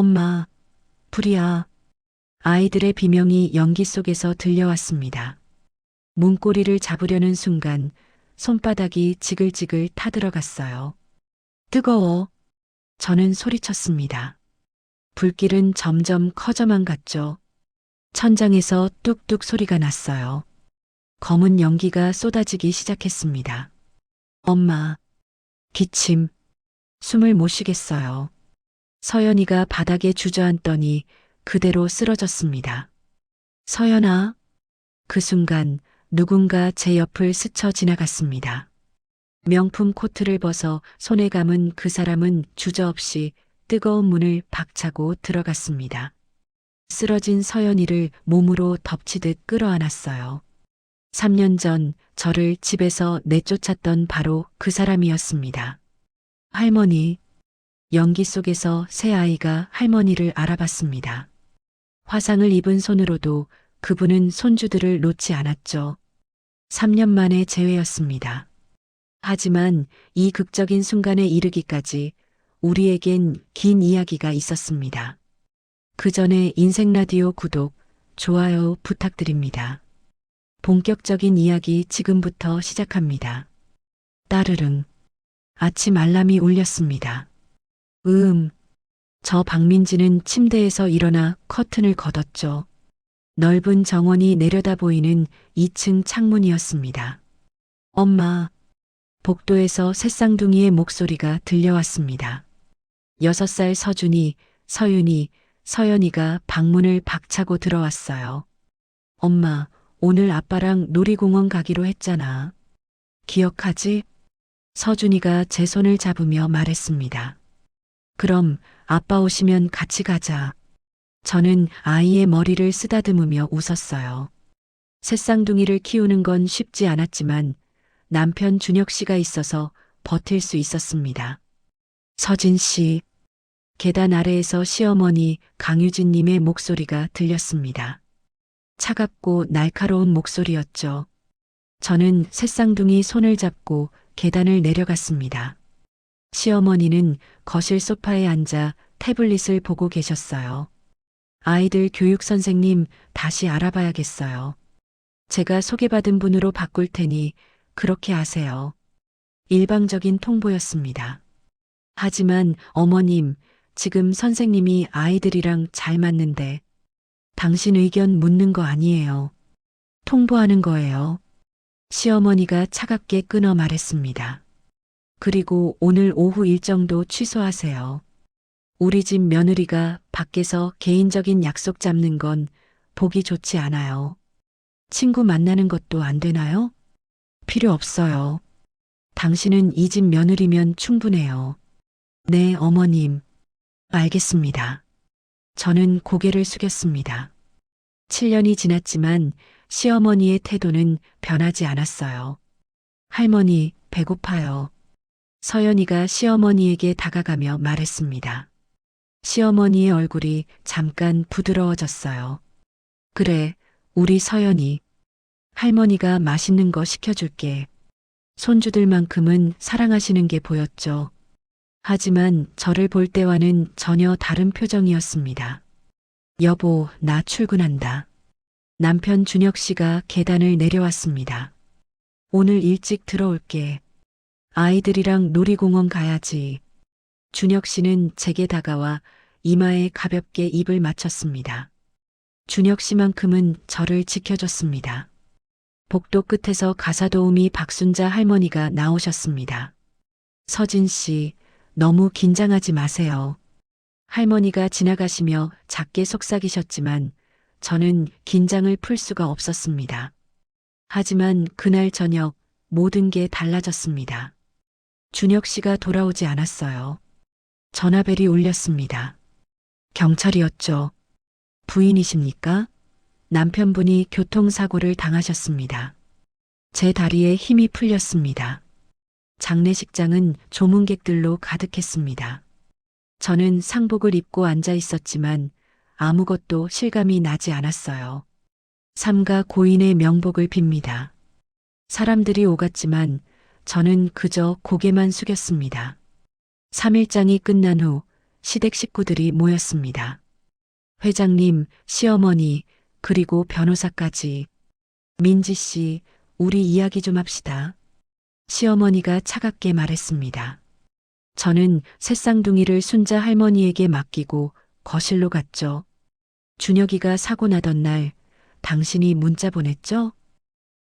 엄마, 불이야. 아이들의 비명이 연기 속에서 들려왔습니다. 문고리를 잡으려는 순간 손바닥이 지글지글 타들어갔어요. 뜨거워. 저는 소리쳤습니다. 불길은 점점 커져만 갔죠. 천장에서 뚝뚝 소리가 났어요. 검은 연기가 쏟아지기 시작했습니다. 엄마, 기침, 숨을 못 쉬겠어요. 서연이가 바닥에 주저앉더니 그대로 쓰러졌습니다. 서연아, 그 순간 누군가 제 옆을 스쳐 지나갔습니다. 명품 코트를 벗어 손에 감은 그 사람은 주저없이 뜨거운 문을 박차고 들어갔습니다. 쓰러진 서연이를 몸으로 덮치듯 끌어안았어요. 3년 전 저를 집에서 내쫓았던 바로 그 사람이었습니다. 할머니, 연기 속에서 새 아이가 할머니를 알아봤습니다. 화상을 입은 손으로도 그분은 손주들을 놓지 않았죠. 3년 만의 재회였습니다. 하지만 이 극적인 순간에 이르기까지 우리에겐 긴 이야기가 있었습니다. 그 전에 인생라디오 구독, 좋아요 부탁드립니다. 본격적인 이야기 지금부터 시작합니다. 따르릉. 아침 알람이 울렸습니다. 저 박민지는 침대에서 일어나 커튼을 걷었죠. 넓은 정원이 내려다 보이는 2층 창문이었습니다. 엄마, 복도에서 새쌍둥이의 목소리가 들려왔습니다. 6살 서준이, 서윤이, 서연이가 방문을 박차고 들어왔어요. 엄마, 오늘 아빠랑 놀이공원 가기로 했잖아. 기억하지? 서준이가 제 손을 잡으며 말했습니다. 그럼 아빠 오시면 같이 가자. 저는 아이의 머리를 쓰다듬으며 웃었어요. 새쌍둥이를 키우는 건 쉽지 않았지만 남편 준혁 씨가 있어서 버틸 수 있었습니다. 서진 씨, 계단 아래에서 시어머니 강유진 님의 목소리가 들렸습니다. 차갑고 날카로운 목소리였죠. 저는 새쌍둥이 손을 잡고 계단을 내려갔습니다. 시어머니는 거실 소파에 앉아 태블릿을 보고 계셨어요. 아이들 교육 선생님 다시 알아봐야겠어요. 제가 소개받은 분으로 바꿀 테니 그렇게 하세요. 일방적인 통보였습니다. 하지만 어머님, 지금 선생님이 아이들이랑 잘 맞는데 당신 의견 묻는 거 아니에요. 통보하는 거예요. 시어머니가 차갑게 끊어 말했습니다. 그리고 오늘 오후 일정도 취소하세요. 우리 집 며느리가 밖에서 개인적인 약속 잡는 건 보기 좋지 않아요. 친구 만나는 것도 안 되나요? 필요 없어요. 당신은 이 집 며느리면 충분해요. 네, 어머님. 알겠습니다. 저는 고개를 숙였습니다. 7년이 지났지만 시어머니의 태도는 변하지 않았어요. 할머니, 배고파요. 서연이가 시어머니에게 다가가며 말했습니다. 시어머니의 얼굴이 잠깐 부드러워졌어요. 그래, 우리 서연이. 할머니가 맛있는 거 시켜줄게. 손주들만큼은 사랑하시는 게 보였죠. 하지만 저를 볼 때와는 전혀 다른 표정이었습니다. 여보, 나 출근한다. 남편 준혁 씨가 계단을 내려왔습니다. 오늘 일찍 들어올게. 아이들이랑 놀이공원 가야지. 준혁 씨는 제게 다가와 이마에 가볍게 입을 맞췄습니다. 준혁 씨만큼은 저를 지켜줬습니다. 복도 끝에서 가사도우미 박순자 할머니가 나오셨습니다. 서진 씨, 너무 긴장하지 마세요. 할머니가 지나가시며 작게 속삭이셨지만 저는 긴장을 풀 수가 없었습니다. 하지만 그날 저녁 모든 게 달라졌습니다. 준혁 씨가 돌아오지 않았어요. 전화벨이 울렸습니다. 경찰이었죠. 부인이십니까? 남편분이 교통사고를 당하셨습니다. 제 다리에 힘이 풀렸습니다. 장례식장은 조문객들로 가득했습니다. 저는 상복을 입고 앉아 있었지만 아무것도 실감이 나지 않았어요. 삼가 고인의 명복을 빕니다. 사람들이 오갔지만 저는 그저 고개만 숙였습니다. 3일장이 끝난 후 시댁 식구들이 모였습니다. 회장님, 시어머니, 그리고 변호사까지. 민지 씨, 우리 이야기 좀 합시다. 시어머니가 차갑게 말했습니다. 저는 새쌍둥이를 순자 할머니에게 맡기고 거실로 갔죠. 준혁이가 사고 나던 날 당신이 문자 보냈죠?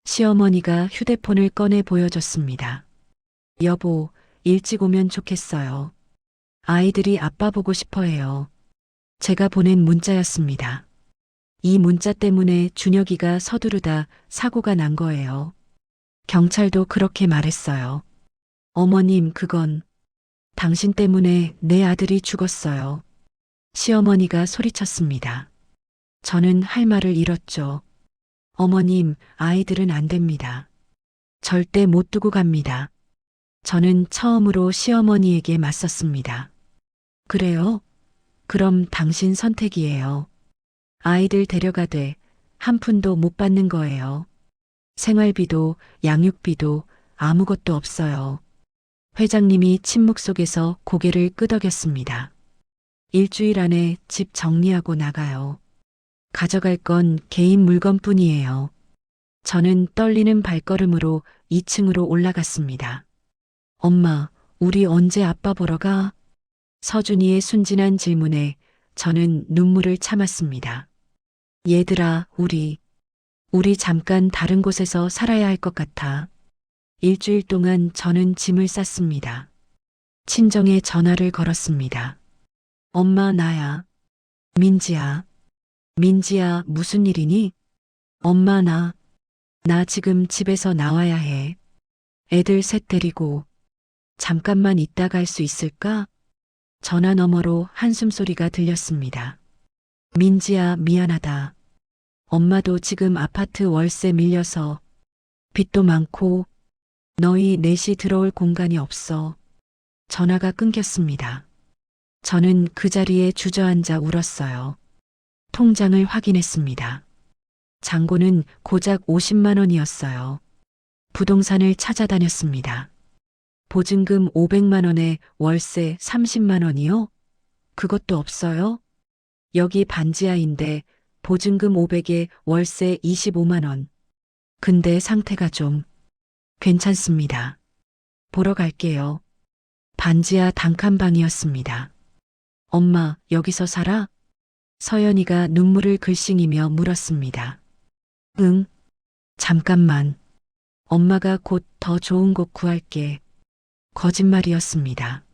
시어머니가 휴대폰을 꺼내 보여줬습니다. 여보, 일찍 오면 좋겠어요. 아이들이 아빠 보고 싶어 해요. 제가 보낸 문자였습니다. 이 문자 때문에 준혁이가 서두르다 사고가 난 거예요. 경찰도 그렇게 말했어요. 어머님, 그건 당신 때문에 내 아들이 죽었어요. 시어머니가 소리쳤습니다. 저는 할 말을 잃었죠. 어머님, 아이들은 안 됩니다. 절대 못 두고 갑니다. 저는 처음으로 시어머니에게 맞섰습니다. 그래요? 그럼 당신 선택이에요. 아이들 데려가되 한 푼도 못 받는 거예요. 생활비도 양육비도 아무것도 없어요. 회장님이 침묵 속에서 고개를 끄덕였습니다. 일주일 안에 집 정리하고 나가요. 가져갈 건 개인 물건뿐이에요. 저는 떨리는 발걸음으로 2층으로 올라갔습니다. 엄마, 우리 언제 아빠 보러 가? 서준이의 순진한 질문에 저는 눈물을 참았습니다. 얘들아, 우리 잠깐 다른 곳에서 살아야 할 것 같아. 일주일 동안 저는 짐을 쌌습니다. 친정에 전화를 걸었습니다. 엄마, 나야. 민지야. 민지야, 무슨 일이니? 엄마, 나 지금 집에서 나와야 해. 애들 셋 데리고 잠깐만 있다 갈 수 있을까? 전화 너머로 한숨 소리가 들렸습니다. 민지야, 미안하다. 엄마도 지금 아파트 월세 밀려서 빚도 많고 너희 넷이 들어올 공간이 없어. 전화가 끊겼습니다. 저는 그 자리에 주저앉아 울었어요. 통장을 확인했습니다. 잔고는 고작 50만 원이었어요. 부동산을 찾아다녔습니다. 보증금 500만 원에 월세 30만 원이요? 그것도 없어요? 여기 반지하인데 보증금 500에 월세 25만 원. 근데 상태가 좀 괜찮습니다. 보러 갈게요. 반지하 단칸방이었습니다. 엄마, 여기서 살아? 서연이가 눈물을 글썽이며 물었습니다. 응. 잠깐만. 엄마가 곧 더 좋은 곳 구할게. 거짓말이었습니다.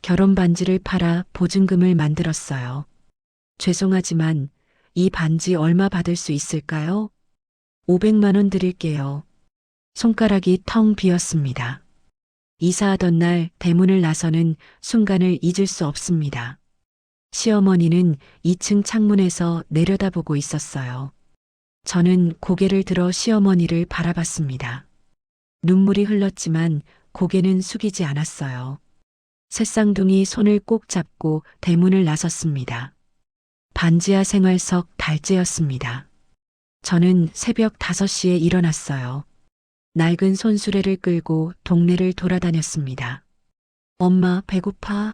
결혼 반지를 팔아 보증금을 만들었어요. 죄송하지만 이 반지 얼마 받을 수 있을까요? 500만 원 드릴게요. 손가락이 텅 비었습니다. 이사하던 날 대문을 나서는 순간을 잊을 수 없습니다. 시어머니는 2층 창문에서 내려다보고 있었어요. 저는 고개를 들어 시어머니를 바라봤습니다. 눈물이 흘렀지만 고개는 숙이지 않았어요. 새쌍둥이 손을 꼭 잡고 대문을 나섰습니다. 반지하 생활석 달째였습니다. 저는 새벽 5시에 일어났어요. 낡은 손수레를 끌고 동네를 돌아다녔습니다. 엄마, 배고파?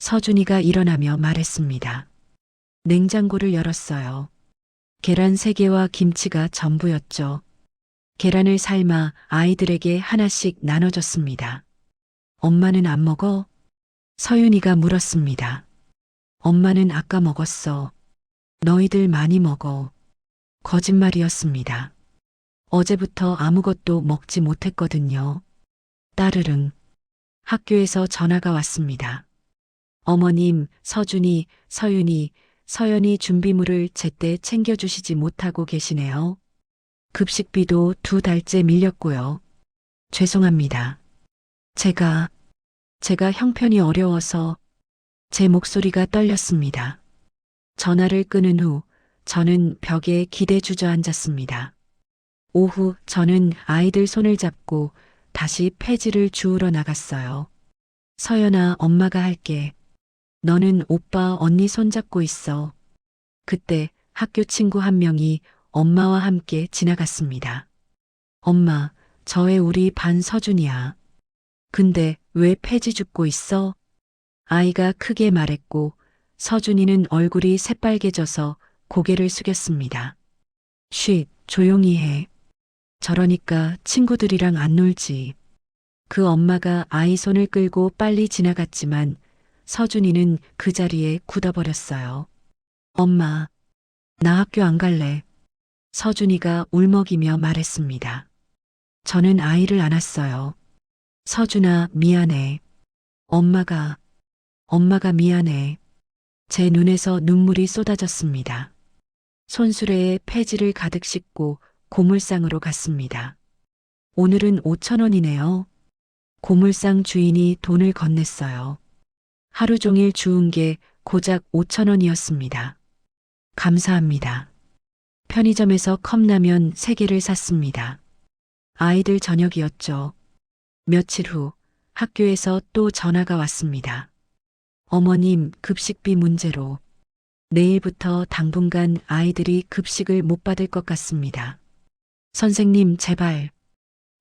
서준이가 일어나며 말했습니다. 냉장고를 열었어요. 계란 3개와 김치가 전부였죠. 계란을 삶아 아이들에게 하나씩 나눠줬습니다. 엄마는 안 먹어? 서윤이가 물었습니다. 엄마는 아까 먹었어. 너희들 많이 먹어. 거짓말이었습니다. 어제부터 아무것도 먹지 못했거든요. 따르릉. 학교에서 전화가 왔습니다. 어머님, 서준이, 서윤이, 서연이 준비물을 제때 챙겨주시지 못하고 계시네요. 급식비도 2달째 밀렸고요. 죄송합니다. 제가 형편이 어려워서 제 목소리가 떨렸습니다. 전화를 끊은 후 저는 벽에 기대 주저앉았습니다. 오후 저는 아이들 손을 잡고 다시 폐지를 주우러 나갔어요. 서연아, 엄마가 할게. 너는 오빠, 언니 손잡고 있어. 그때 학교 친구 한 명이 엄마와 함께 지나갔습니다. 엄마, 저애 우리 반 서준이야. 근데 왜 폐지 줍고 있어? 아이가 크게 말했고 서준이는 얼굴이 새빨개져서 고개를 숙였습니다. 쉿, 조용히 해. 저러니까 친구들이랑 안 놀지. 그 엄마가 아이 손을 끌고 빨리 지나갔지만 서준이는 그 자리에 굳어버렸어요. 엄마, 나 학교 안 갈래. 서준이가 울먹이며 말했습니다. 저는 아이를 안았어요. 서준아, 미안해. 엄마가 미안해. 제 눈에서 눈물이 쏟아졌습니다. 손수레에 폐지를 가득 싣고 고물상으로 갔습니다. 오늘은 5천 원이네요. 고물상 주인이 돈을 건넸어요. 하루 종일 주운 게 고작 5천 원이었습니다. 감사합니다. 편의점에서 컵라면 3개를 샀습니다. 아이들 저녁이었죠. 며칠 후 학교에서 또 전화가 왔습니다. 어머님, 급식비 문제로 내일부터 당분간 아이들이 급식을 못 받을 것 같습니다. 선생님, 제발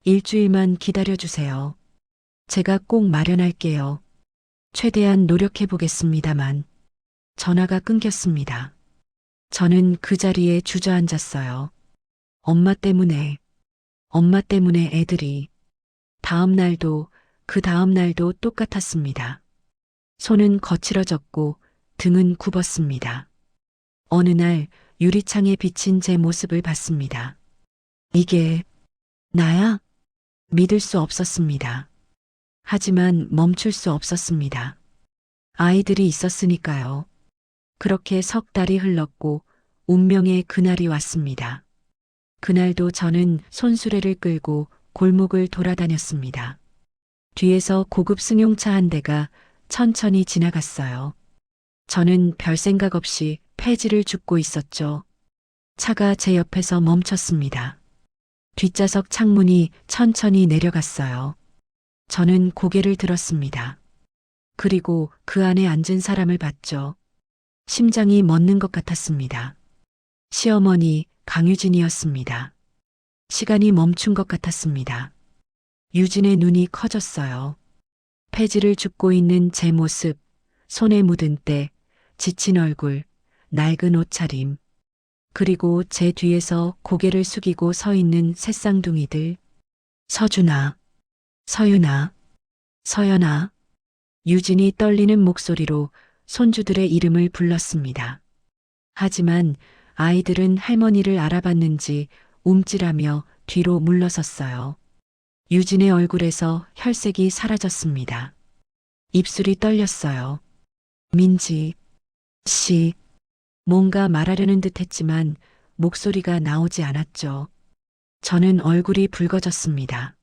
일주일만 기다려주세요. 제가 꼭 마련할게요. 최대한 노력해 보겠습니다만 전화가 끊겼습니다. 저는 그 자리에 주저앉았어요. 엄마 때문에 애들이 다음 날도 그 다음 날도 똑같았습니다. 손은 거칠어졌고 등은 굽었습니다. 어느 날 유리창에 비친 제 모습을 봤습니다. 이게 나야? 믿을 수 없었습니다. 하지만 멈출 수 없었습니다. 아이들이 있었으니까요. 그렇게 석 달이 흘렀고 운명의 그날이 왔습니다. 그날도 저는 손수레를 끌고 골목을 돌아다녔습니다. 뒤에서 고급 승용차 한 대가 천천히 지나갔어요. 저는 별 생각 없이 폐지를 줍고 있었죠. 차가 제 옆에서 멈췄습니다. 뒷좌석 창문이 천천히 내려갔어요. 저는 고개를 들었습니다. 그리고 그 안에 앉은 사람을 봤죠. 심장이 멎는 것 같았습니다. 시어머니 강유진이었습니다. 시간이 멈춘 것 같았습니다. 유진의 눈이 커졌어요. 폐지를 줍고 있는 제 모습, 손에 묻은 때, 지친 얼굴, 낡은 옷차림, 그리고 제 뒤에서 고개를 숙이고 서 있는 새쌍둥이들. 서준아, 서윤아, 서연아. 유진이 떨리는 목소리로 손주들의 이름을 불렀습니다. 하지만 아이들은 할머니를 알아봤는지 움찔하며 뒤로 물러섰어요. 유진의 얼굴에서 혈색이 사라졌습니다. 입술이 떨렸어요. 민지 씨, 뭔가 말하려는 듯 했지만 목소리가 나오지 않았죠. 저는 얼굴이 붉어졌습니다.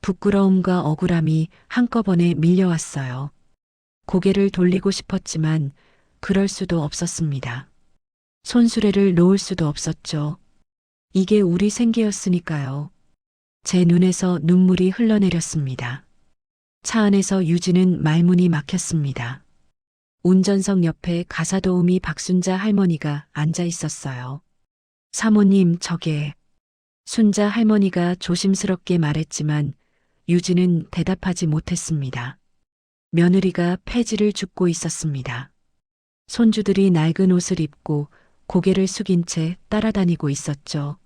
부끄러움과 억울함이 한꺼번에 밀려왔어요. 고개를 돌리고 싶었지만 그럴 수도 없었습니다. 손수레를 놓을 수도 없었죠. 이게 우리 생계였으니까요. 제 눈에서 눈물이 흘러내렸습니다. 차 안에서 유진은 말문이 막혔습니다. 운전석 옆에 가사도우미 박순자 할머니가 앉아 있었어요. 사모님, 저게. 순자 할머니가 조심스럽게 말했지만 유진은 대답하지 못했습니다. 며느리가 폐지를 줍고 있었습니다. 손주들이 낡은 옷을 입고 고개를 숙인 채 따라다니고 있었죠.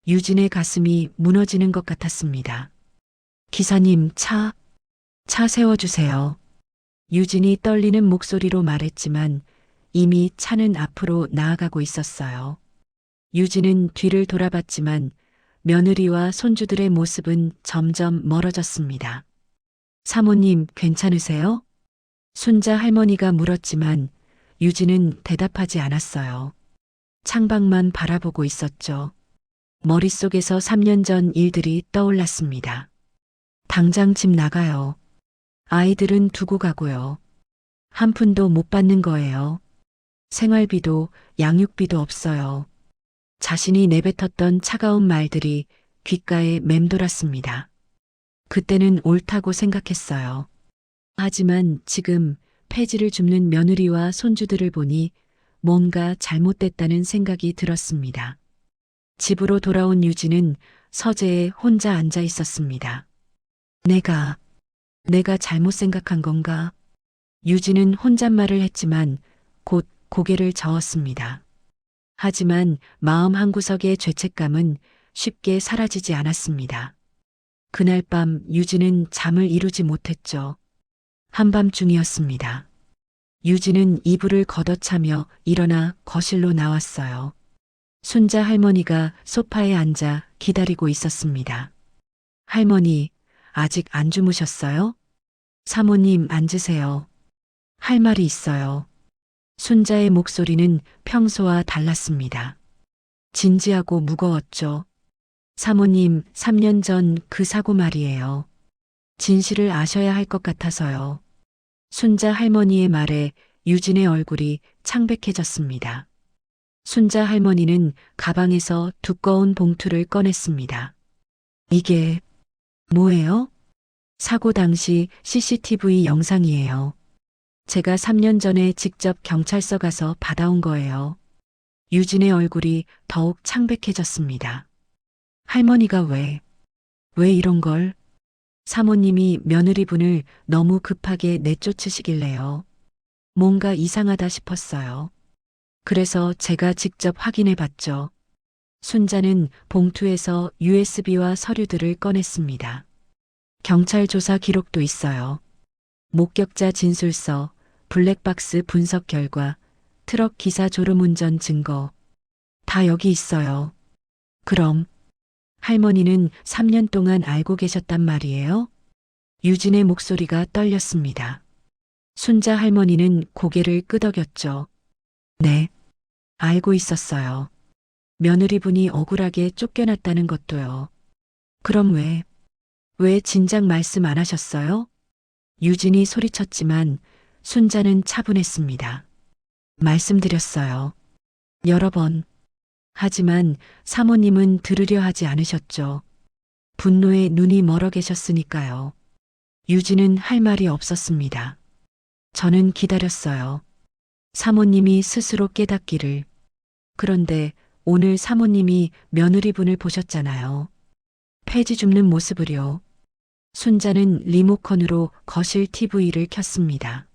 유진의 가슴이 무너지는 것 같았습니다. 기사님, 차 세워주세요. 유진이 떨리는 목소리로 말했지만 이미 차는 앞으로 나아가고 있었어요. 유진은 뒤를 돌아봤지만 며느리와 손주들의 모습은 점점 멀어졌습니다. 사모님, 괜찮으세요? 순자 할머니가 물었지만 유진은 대답하지 않았어요. 창밖만 바라보고 있었죠. 머릿속에서 3년 전 일들이 떠올랐습니다. 당장 집 나가요. 아이들은 두고 가고요. 한 푼도 못 받는 거예요. 생활비도 양육비도 없어요. 자신이 내뱉었던 차가운 말들이 귓가에 맴돌았습니다. 그때는 옳다고 생각했어요. 하지만 지금 폐지를 줍는 며느리와 손주들을 보니 뭔가 잘못됐다는 생각이 들었습니다. 집으로 돌아온 유진은 서재에 혼자 앉아 있었습니다. 내가 잘못 생각한 건가? 유진은 혼잣말을 했지만 곧 고개를 저었습니다. 하지만 마음 한구석의 죄책감은 쉽게 사라지지 않았습니다. 그날 밤 유진은 잠을 이루지 못했죠. 한밤중이었습니다. 유진은 이불을 걷어차며 일어나 거실로 나왔어요. 순자 할머니가 소파에 앉아 기다리고 있었습니다. 할머니, 아직 안 주무셨어요? 사모님 앉으세요. 할 말이 있어요. 순자의 목소리는 평소와 달랐습니다. 진지하고 무거웠죠. 사모님, 3년 전 그 사고 말이에요. 진실을 아셔야 할 것 같아서요. 순자 할머니의 말에 유진의 얼굴이 창백해졌습니다. 순자 할머니는 가방에서 두꺼운 봉투를 꺼냈습니다. 이게 뭐예요? 사고 당시 CCTV 영상이에요. 제가 3년 전에 직접 경찰서 가서 받아온 거예요. 유진의 얼굴이 더욱 창백해졌습니다. 할머니가 왜 이런 걸? 사모님이 며느리분을 너무 급하게 내쫓으시길래요. 뭔가 이상하다 싶었어요. 그래서 제가 직접 확인해 봤죠. 순자는 봉투에서 USB와 서류들을 꺼냈습니다. 경찰 조사 기록도 있어요. 목격자 진술서, 블랙박스 분석 결과, 트럭 기사 졸음운전 증거. 다 여기 있어요. 그럼 할머니는 3년 동안 알고 계셨단 말이에요? 유진의 목소리가 떨렸습니다. 순자 할머니는 고개를 끄덕였죠. 네, 알고 있었어요. 며느리분이 억울하게 쫓겨났다는 것도요. 그럼 왜 진작 말씀 안 하셨어요? 유진이 소리쳤지만 순자는 차분했습니다. 말씀드렸어요. 여러 번. 하지만 사모님은 들으려 하지 않으셨죠. 분노에 눈이 멀어 계셨으니까요. 유진은 할 말이 없었습니다. 저는 기다렸어요. 사모님이 스스로 깨닫기를. 그런데 오늘 사모님이 며느리분을 보셨잖아요. 폐지 줍는 모습을요. 순자는 리모컨으로 거실 TV를 켰습니다.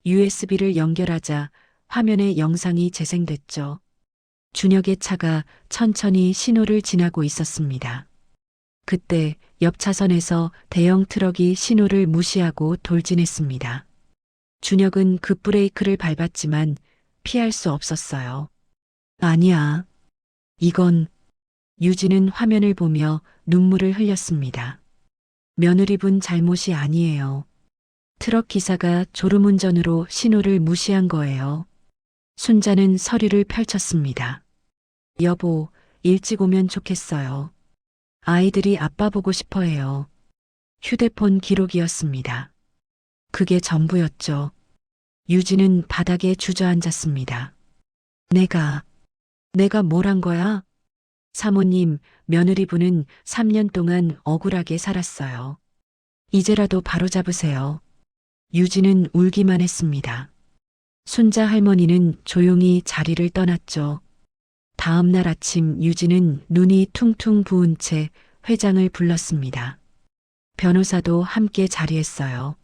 USB를 연결하자 화면에 영상이 재생됐죠. 준혁의 차가 천천히 신호를 지나고 있었습니다. 그때 옆 차선에서 대형 트럭이 신호를 무시하고 돌진했습니다. 준혁은 급브레이크를 밟았지만 피할 수 없었어요. 아니야. 이건 유진은 화면을 보며 눈물을 흘렸습니다. 며느리분 잘못이 아니에요. 트럭 기사가 졸음운전으로 신호를 무시한 거예요. 순자는 서류를 펼쳤습니다. 여보, 일찍 오면 좋겠어요. 아이들이 아빠 보고 싶어 해요. 휴대폰 기록이었습니다. 그게 전부였죠. 유진은 바닥에 주저앉았습니다. 내가 뭘 한 거야? 사모님, 며느리분은 3년 동안 억울하게 살았어요. 이제라도 바로잡으세요. 유진은 울기만 했습니다. 순자 할머니는 조용히 자리를 떠났죠. 다음 날 아침 유진은 눈이 퉁퉁 부은 채 회장을 불렀습니다. 변호사도 함께 자리했어요.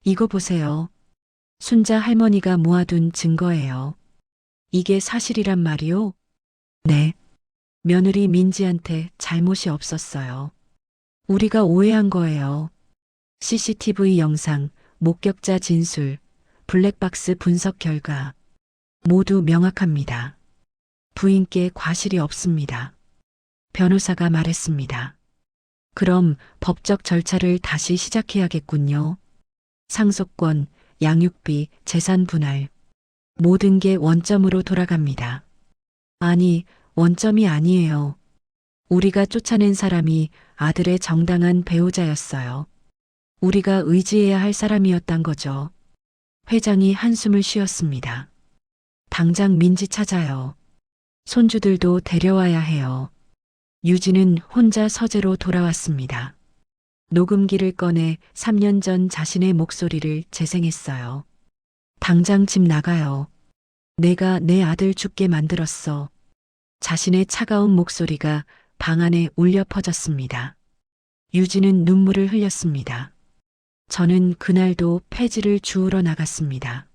이거 보세요. 순자 할머니가 모아둔 증거예요. 이게 사실이란 말이요? 네. 며느리 민지한테 잘못이 없었어요. 우리가 오해한 거예요. CCTV 영상, 목격자 진술, 블랙박스 분석 결과 모두 명확합니다. 부인께 과실이 없습니다. 변호사가 말했습니다. 그럼 법적 절차를 다시 시작해야겠군요. 상속권, 양육비, 재산 분할. 모든 게 원점으로 돌아갑니다. 아니, 원점이 아니에요. 우리가 쫓아낸 사람이 아들의 정당한 배우자였어요. 우리가 의지해야 할 사람이었단 거죠. 회장이 한숨을 쉬었습니다. 당장 민지 찾아요. 손주들도 데려와야 해요. 유진은 혼자 서재로 돌아왔습니다. 녹음기를 꺼내 3년 전 자신의 목소리를 재생했어요. 당장 집 나가요. 내가 내 아들 죽게 만들었어. 자신의 차가운 목소리가 방 안에 울려 퍼졌습니다. 유진은 눈물을 흘렸습니다. 저는 그날도 폐지를 주우러 나갔습니다.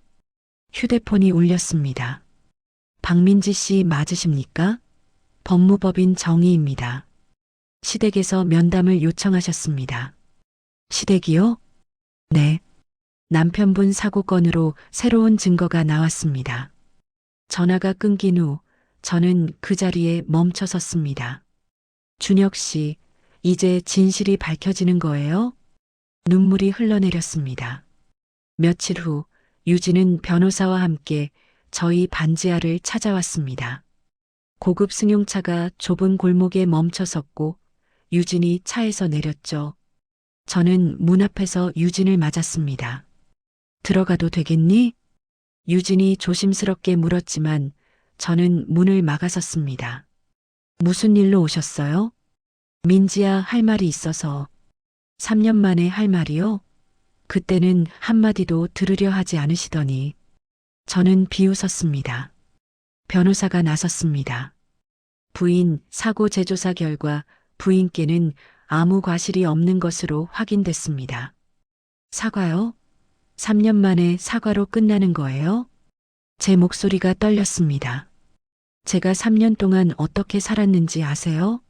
휴대폰이 울렸습니다. 박민지 씨 맞으십니까? 법무법인 정희입니다. 시댁에서 면담을 요청하셨습니다. 시댁이요? 네. 남편분 사고 건으로 새로운 증거가 나왔습니다. 전화가 끊긴 후 저는 그 자리에 멈춰 섰습니다. 준혁 씨, 이제 진실이 밝혀지는 거예요? 눈물이 흘러내렸습니다. 며칠 후 유진은 변호사와 함께 저희 반지하를 찾아왔습니다. 고급 승용차가 좁은 골목에 멈춰 섰고 유진이 차에서 내렸죠. 저는 문 앞에서 유진을 맞았습니다. 들어가도 되겠니? 유진이 조심스럽게 물었지만 저는 문을 막아섰습니다. 무슨 일로 오셨어요? 민지야, 할 말이 있어서. 3년 만에 할 말이요? 그때는 한마디도 들으려 하지 않으시더니 저는 비웃었습니다. 변호사가 나섰습니다. 부인 사고 재조사 결과 부인께는 아무 과실이 없는 것으로 확인됐습니다. 사과요? 3년 만에 사과로 끝나는 거예요? 제 목소리가 떨렸습니다. 제가 3년 동안 어떻게 살았는지 아세요?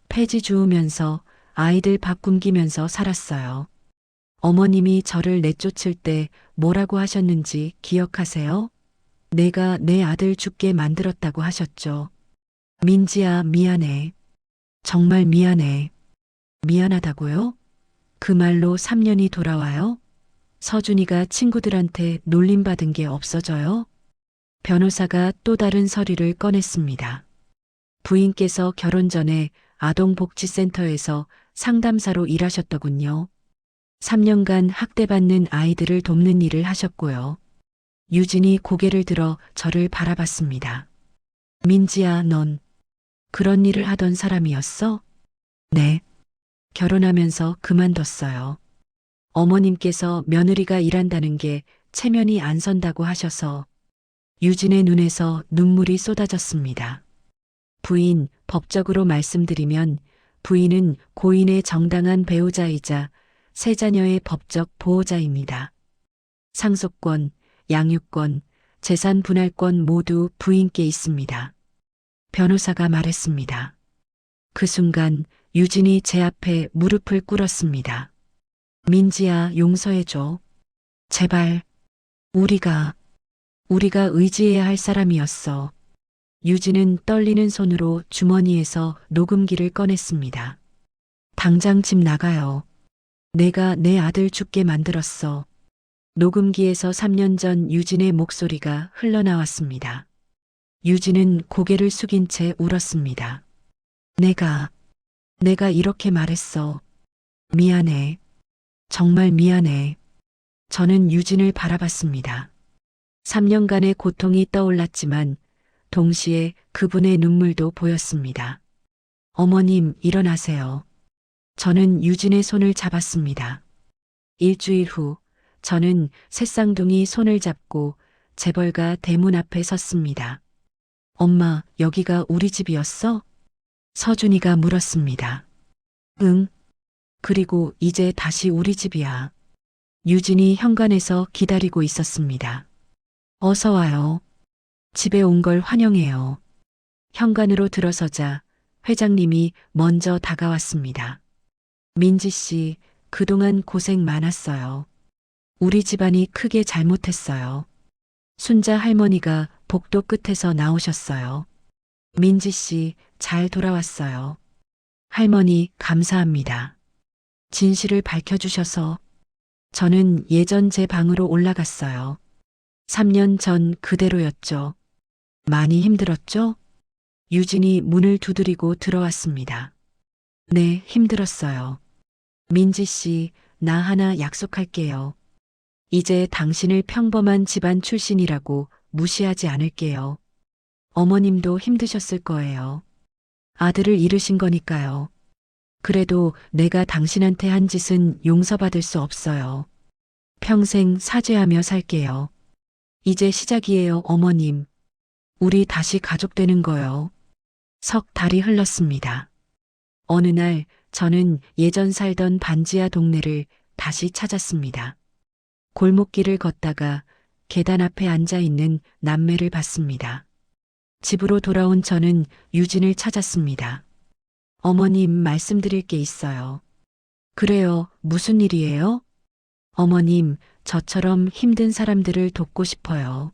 폐지 주우면서 아이들 밥 굶기면서 살았어요. 어머님이 저를 내쫓을 때 뭐라고 하셨는지 기억하세요? 내가 내 아들 죽게 만들었다고 하셨죠. 민지야, 미안해. 정말 미안해. 미안하다고요? 그 말로 3년이 돌아와요? 서준이가 친구들한테 놀림받은 게 없어져요? 변호사가 또 다른 서류를 꺼냈습니다. 부인께서 결혼 전에 아동복지센터에서 상담사로 일하셨더군요. 3년간 학대받는 아이들을 돕는 일을 하셨고요. 유진이 고개를 들어 저를 바라봤습니다. 민지야, 넌 그런 일을 하던 사람이었어? 네. 결혼하면서 그만뒀어요. 어머님께서 며느리가 일한다는 게 체면이 안 선다고 하셔서 유진의 눈에서 눈물이 쏟아졌습니다. 부인, 법적으로 말씀드리면 부인은 고인의 정당한 배우자이자 세 자녀의 법적 보호자입니다. 상속권, 양육권, 재산 분할권 모두 부인께 있습니다. 변호사가 말했습니다. 그 순간 유진이 제 앞에 무릎을 꿇었습니다. 민지야, 용서해줘. 제발. 우리가 의지해야 할 사람이었어. 유진은 떨리는 손으로 주머니에서 녹음기를 꺼냈습니다. 당장 집 나가요. 내가 내 아들 죽게 만들었어. 녹음기에서 3년 전 유진의 목소리가 흘러나왔습니다. 유진은 고개를 숙인 채 울었습니다. 내가 이렇게 말했어. 미안해. 정말 미안해. 저는 유진을 바라봤습니다. 3년간의 고통이 떠올랐지만 동시에 그분의 눈물도 보였습니다. 어머님, 일어나세요. 저는 유진의 손을 잡았습니다. 일주일 후 저는 새쌍둥이 손을 잡고 재벌가 대문 앞에 섰습니다. 엄마, 여기가 우리 집이었어? 서준이가 물었습니다. 응. 그리고 이제 다시 우리 집이야. 유진이 현관에서 기다리고 있었습니다. 어서 와요. 집에 온 걸 환영해요. 현관으로 들어서자 회장님이 먼저 다가왔습니다. 민지 씨, 그동안 고생 많았어요. 우리 집안이 크게 잘못했어요. 순자 할머니가 복도 끝에서 나오셨어요. 민지 씨, 잘 돌아왔어요. 할머니, 감사합니다. 진실을 밝혀주셔서 저는 예전 제 방으로 올라갔어요. 3년 전 그대로였죠. 많이 힘들었죠? 유진이 문을 두드리고 들어왔습니다. 네, 힘들었어요. 민지 씨, 나 하나 약속할게요. 이제 당신을 평범한 집안 출신이라고 무시하지 않을게요. 어머님도 힘드셨을 거예요. 아들을 잃으신 거니까요. 그래도 내가 당신한테 한 짓은 용서받을 수 없어요. 평생 사죄하며 살게요. 이제 시작이에요, 어머님. 우리 다시 가족 되는 거요. 석 달이 흘렀습니다. 어느 날 저는 예전 살던 반지하 동네를 다시 찾았습니다. 골목길을 걷다가 계단 앞에 앉아 있는 남매를 봤습니다. 집으로 돌아온 저는 유진을 찾았습니다. 어머님, 말씀드릴 게 있어요. 그래요, 무슨 일이에요? 어머님, 저처럼 힘든 사람들을 돕고 싶어요.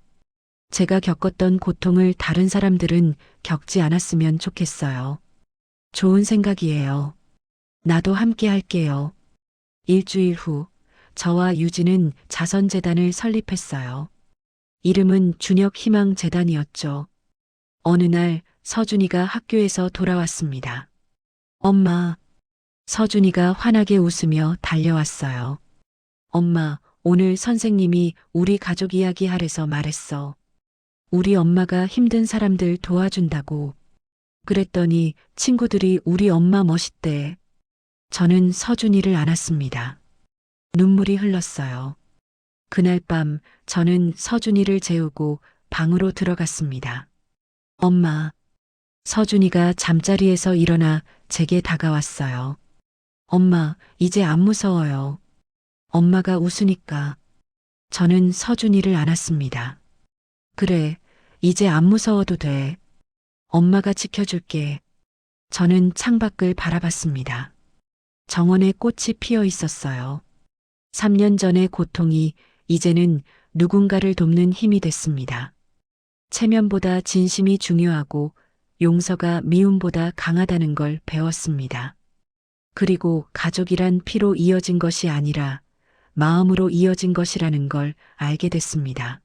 제가 겪었던 고통을 다른 사람들은 겪지 않았으면 좋겠어요. 좋은 생각이에요. 나도 함께 할게요. 일주일 후, 저와 유진은 자선재단을 설립했어요. 이름은 준혁희망재단이었죠. 어느 날 서준이가 학교에서 돌아왔습니다. 엄마, 서준이가 환하게 웃으며 달려왔어요. 엄마, 오늘 선생님이 우리 가족 이야기 하래서 말했어. 우리 엄마가 힘든 사람들 도와준다고. 그랬더니 친구들이 우리 엄마 멋있대. 저는 서준이를 안았습니다. 눈물이 흘렀어요. 그날 밤 저는 서준이를 재우고 방으로 들어갔습니다. 엄마, 서준이가 잠자리에서 일어나 제게 다가왔어요. 엄마, 이제 안 무서워요. 엄마가 웃으니까. 저는 서준이를 안았습니다. 그래, 이제 안 무서워도 돼. 엄마가 지켜줄게. 저는 창밖을 바라봤습니다. 정원에 꽃이 피어 있었어요. 3년 전의 고통이 이제는 누군가를 돕는 힘이 됐습니다. 체면보다 진심이 중요하고 용서가 미움보다 강하다는 걸 배웠습니다. 그리고 가족이란 피로 이어진 것이 아니라 마음으로 이어진 것이라는 걸 알게 됐습니다.